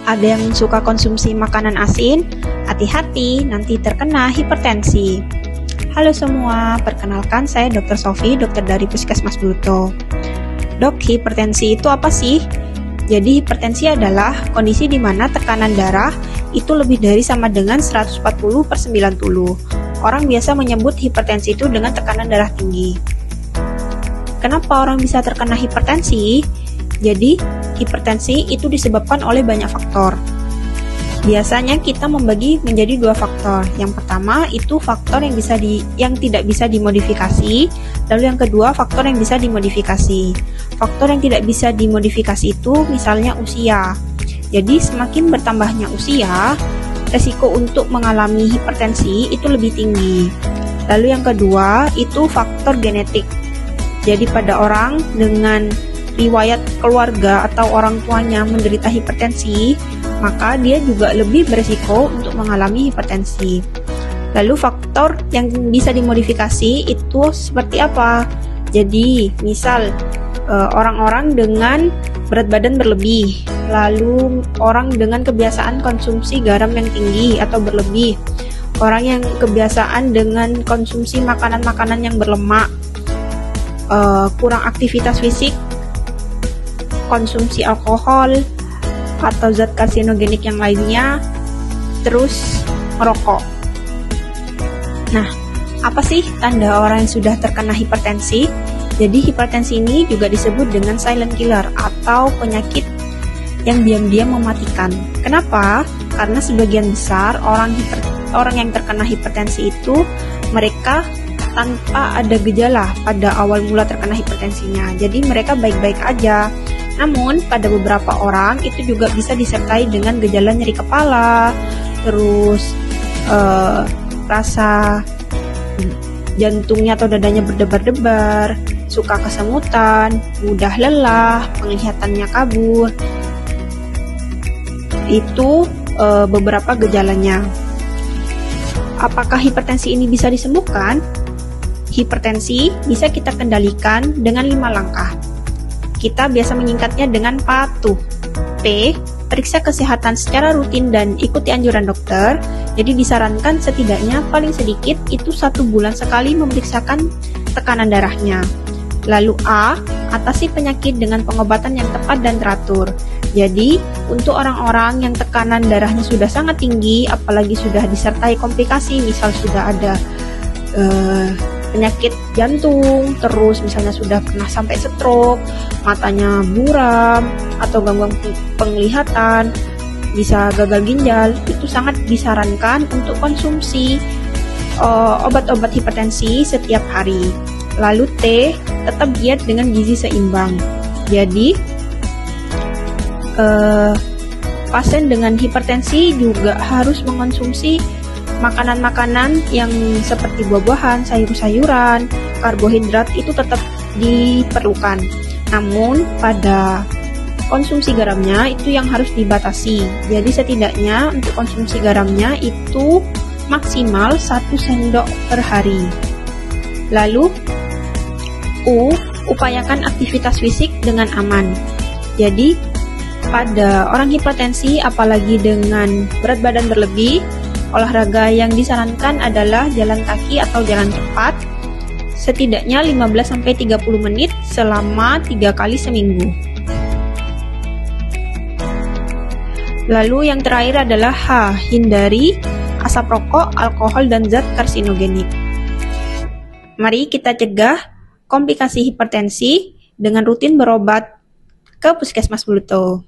ada yang suka konsumsi makanan asin, hati-hati nanti terkena hipertensi. Halo semua, perkenalkan saya Dr. Sofi, dokter dari Puskesmas Buluto. Dok, hipertensi itu apa sih? Jadi hipertensi adalah kondisi di mana tekanan darah itu lebih dari sama dengan 140/90. Orang biasa menyebut hipertensi itu dengan tekanan darah tinggi. Kenapa orang bisa terkena hipertensi? Jadi, hipertensi itu disebabkan oleh banyak faktor. Biasanya kita membagi menjadi dua faktor. Yang pertama itu faktor yang tidak bisa dimodifikasi, lalu yang kedua faktor yang bisa dimodifikasi. Faktor yang tidak bisa dimodifikasi itu misalnya usia. Jadi semakin bertambahnya usia, resiko untuk mengalami hipertensi itu lebih tinggi. Lalu yang kedua itu faktor genetik. Jadi pada orang dengan riwayat keluarga atau orang tuanya menderita hipertensi, maka dia juga lebih berisiko untuk mengalami hipertensi. Lalu faktor yang bisa dimodifikasi itu seperti apa? Jadi misal orang-orang dengan berat badan berlebih, lalu orang dengan kebiasaan konsumsi garam yang tinggi atau berlebih, orang yang kebiasaan dengan konsumsi makanan-makanan yang berlemak, kurang aktivitas fisik, konsumsi alkohol atau zat karsinogenik yang lainnya, terus merokok. Nah, apa sih tanda orang yang sudah terkena hipertensi? Jadi hipertensi ini juga disebut dengan silent killer atau penyakit yang diam-diam mematikan. Kenapa? Karena sebagian besar orang yang terkena hipertensi itu mereka tanpa ada gejala pada awal mula terkena hipertensinya. Jadi mereka baik-baik aja. Namun pada beberapa orang itu juga bisa disertai dengan gejala nyeri kepala, terus rasa jantungnya atau dadanya berdebar-debar, suka kesemutan, mudah lelah, penglihatannya kabur. Itu beberapa gejalanya. Apakah hipertensi ini bisa disembuhkan? Hipertensi bisa kita kendalikan dengan 5 langkah. Kita biasa menyingkatnya dengan patuh. P. Periksa kesehatan secara rutin dan ikuti anjuran dokter. Jadi disarankan setidaknya paling sedikit itu 1 bulan sekali memeriksakan tekanan darahnya. Lalu A. Atasi penyakit dengan pengobatan yang tepat dan teratur. Jadi untuk orang-orang yang tekanan darahnya sudah sangat tinggi, apalagi sudah disertai komplikasi, misal sudah ada penyakit jantung, terus misalnya sudah pernah sampai stroke, matanya buram, atau gangguan penglihatan, bisa gagal ginjal, itu sangat disarankan untuk konsumsi obat-obat hipertensi setiap hari. Lalu T, tetap diet dengan gizi seimbang. Jadi pasien dengan hipertensi juga harus mengonsumsi makanan-makanan yang seperti buah-buahan, sayur-sayuran, karbohidrat itu tetap diperlukan. Namun pada konsumsi garamnya itu yang harus dibatasi. Jadi setidaknya untuk konsumsi garamnya itu maksimal 1 sendok per hari. Lalu U, upayakan aktivitas fisik dengan aman. Jadi pada orang hipertensi apalagi dengan berat badan berlebih, olahraga yang disarankan adalah jalan kaki atau jalan cepat setidaknya 15-30 menit selama 3 kali seminggu. Lalu yang terakhir adalah H, hindari asap rokok, alkohol, dan zat karsinogenik. Mari kita cegah komplikasi hipertensi dengan rutin berobat ke Puskesmas Buluto.